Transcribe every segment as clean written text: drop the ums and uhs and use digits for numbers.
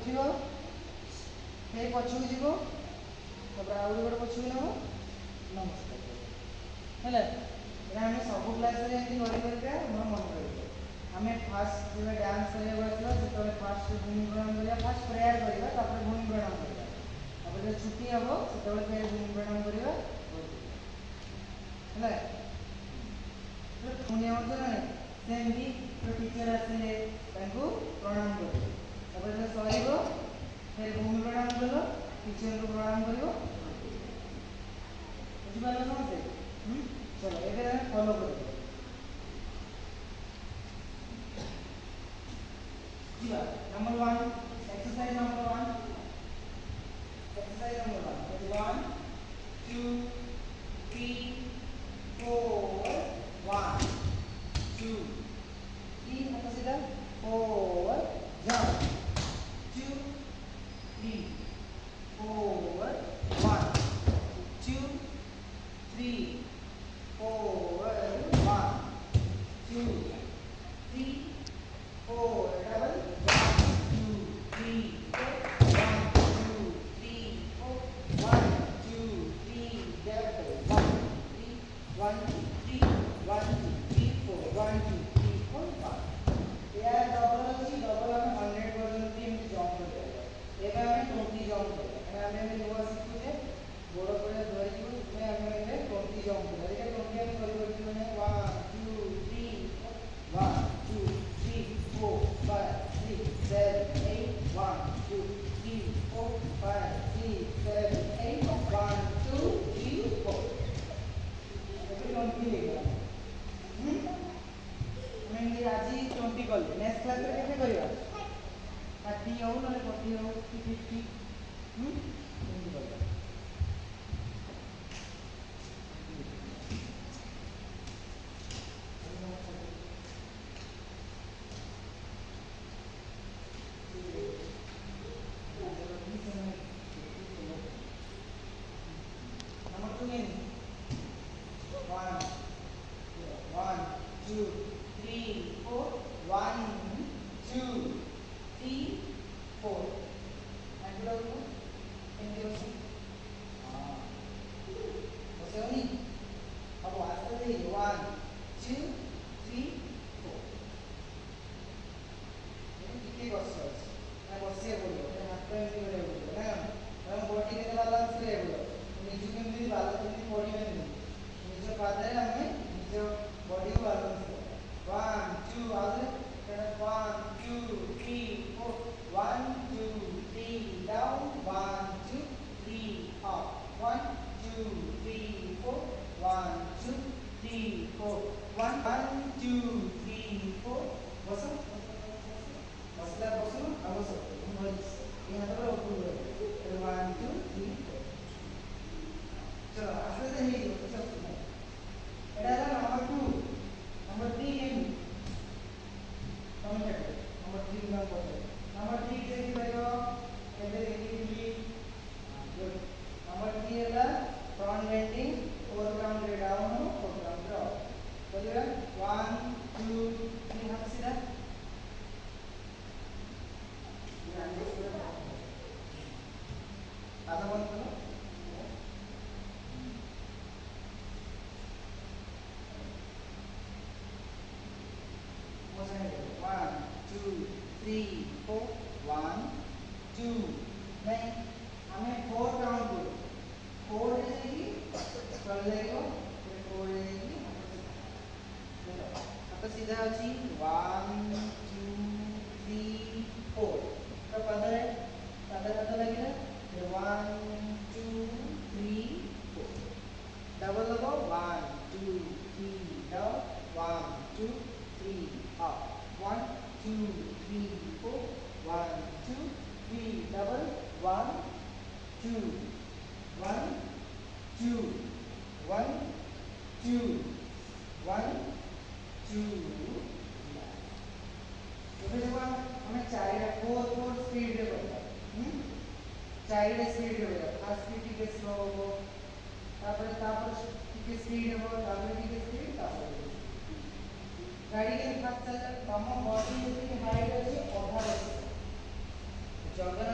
उठियो फिर पछक जीव तापर आउ गोटे पछक नब नमस्कार है आम सब क्लास मन रही आम फास्ट जो डांस करवा जो फास्ट भूमि प्रणाम करवा फास्ट प्रेयर करवा भूमि प्रणाम करवा जो छुट्टी हम से फिर भूमि प्रणाम करवा पुणी आम ना सेमती टीचर आसे प्रणाम कर सर फिर भूमि प्रणाम कल टीचर को प्रणाम कर बुझिपार समझे चलो ये फॉलो कर number 1 exercise number 1 exercise number 1 2 3 4 1 2 3 apa sih dah 4 jump 2 3 4 1 2 3 4 1 2 3 4 double 1 2 3 4 1 2 3 4 1 2 3 double 1 3 1 3 1 2 3 4 1 2 3 4 5 यार डबल अछि डबल हम 100% एमती जंप कर एबे हम 20 जंप कर हमें नुवा सिखुचे गोड़ पड़े धरि को इसमें हमें 20 जंप कर देखिए 20 हम परिवर्तन में 1 2 3 1 2 3 4 5 6 7 8 1 2 3 4 5 6 7 8 1 2 3 4 एबे 20 लेगा मैं आज 20 कल नेक्स्ट क्लास रे केते करिया 30 हो न 40 हो 50 20 कल सीधा अच्छी 1 2 3 4 तो पदर पता लगे 1 2 3 4 डबल लगो 1 2 3 डाउन 1 2 3 अप 1 2 3 4 1 2 3 डबल 1 2 1 2 1 2 1 2 ଏବେ ଦେଖ ଆମେ ଚାରିଟା 4 ସ୍ପିଡ ରେ କରିବା ଚାରିଟା ସ୍ପିଡ ରେ କରିବା ଫାଷ୍ଟ ସ୍ପିଡ ଟିକେ ସ୍ଲୋ ହେବ तापर ଟିକେ ସ୍ପିଡ ହେବ ତାପରେ ଟିକେ ସ୍ପିଡ ତାପରେ ଗାଡି के फास्ट चल तम बॉडी जति हाइट अछि अधा अछि जगह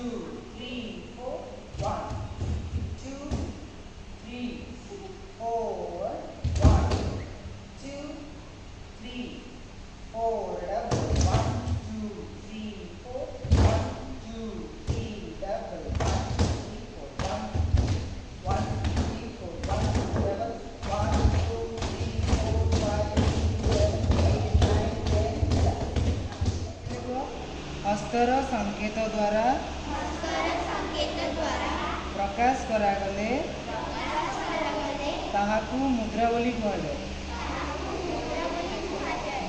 2 3 4 1 2 3 4 1 2 3 4 double 1 2 3 4 1 2 3 double 1 3 4 1 1 3 4 1 double 1 2 3 4 5 6 7 8 9 10 हस्तर संकेत द्वारा प्रकाश करागले ताहाकू मुद्रा बोली कहले।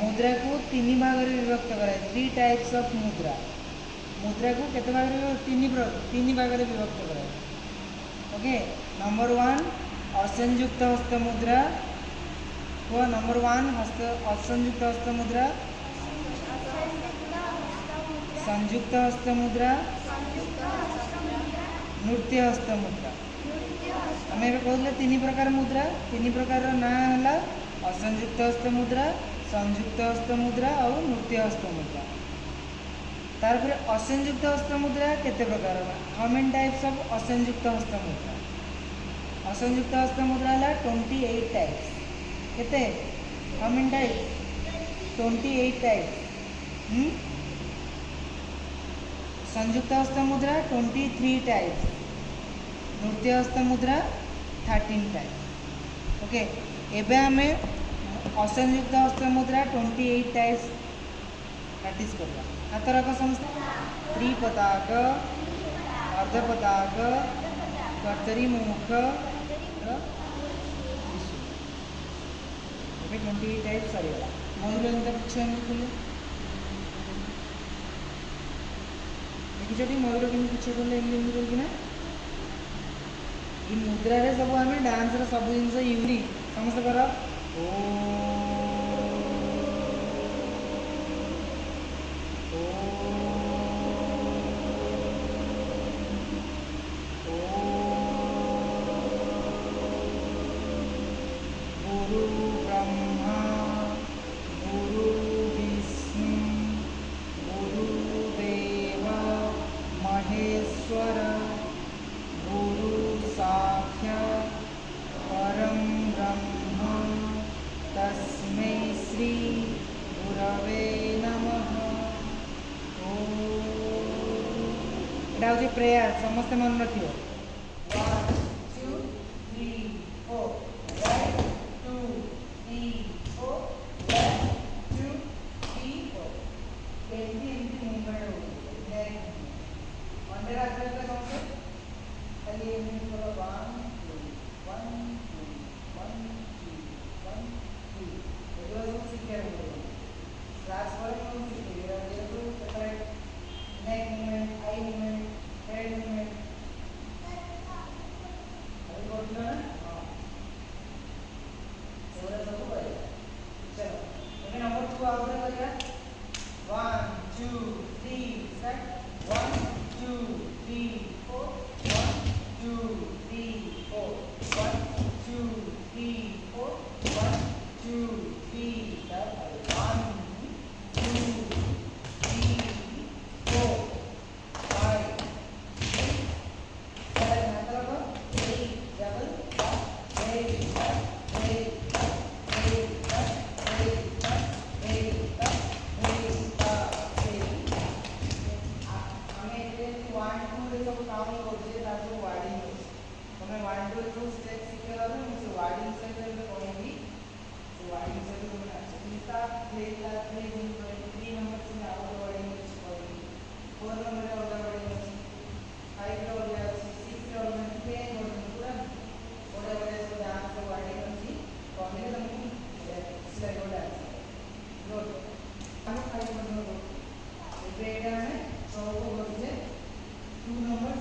मुद्रा को तीन भाग में विभक्त कराए 3 टाइप्स ऑफ मुद्रा। मुद्रा को केते भाग में तीन भाग में विभक्त कराए। ओके नंबर 1 असंयुक्त हस्त मुद्रा को नंबर 1 असंयुक्त हस्त मुद्रा संयुक्त हस्त मुद्रा नृत्य हस्त मुद्रा। आम कहते 3 प्रकार मुद्रा 3 प्रकार ना है असंयुक्त हस्त मुद्रा संयुक्त हस्त मुद्रा और नृत्य हस्त मुद्रा। तार असंयुक्त हस्त मुद्रा केते प्रकार हाउ मेनी टाइप्स ऑफ असंयुक्त हस्त मुद्रा। असंयुक्त हस्त मुद्रा है 28 टाइप्स केते हाउ मेनी टाइप्स 28 टाइप्स। संयुक्त हस्त मुद्रा 23 टाइप्स नृत्य हस्त मुद्रा 13 टाइप्स। ओके एबे हमें असंयुक्त हस्त मुद्रा 28 टाइप्स प्रैक्टिस करवा। हाथ रख समस्त त्रिपताक अर्धपताक कर्तरी मुख 28 टाइप्स सरीगला। मयूर पीछे खोले देखी मयूर के पीछे खोले ना ये मुद्रा रे सब आम डांस सब जिन यूनिक समस्त कर ओ गुरु ब्रह्मा गुरु विष्णु गुरुदेव महेश्वर गुरु साक्षात् परम ब्रह्म तस्मै श्री गुरवे नमः। एटा हूँ प्रेयर समस्ते मन रखियो 1 2 3 4 1 2 3 4 1 2 3 4 एमती मूवमेंट होगी अंडर आकर का समझे खाली एमती करो 1 2 1 2 1 2 1 2 ये सब सीख के रहो क्लास पर हम सीखेंगे ये तो separate neck movement eye movement head movement अभी बोल दो ना हां थोड़ा सा तो भाई चलो ओके नंबर 2 आगे करिए 1 2 3 सेट 1 2 3 4 1 2 3 4 1 2 3 4 1 2 3 double 1 2 3 4 5 6 7 मतलब 8 double 8 2 नंबर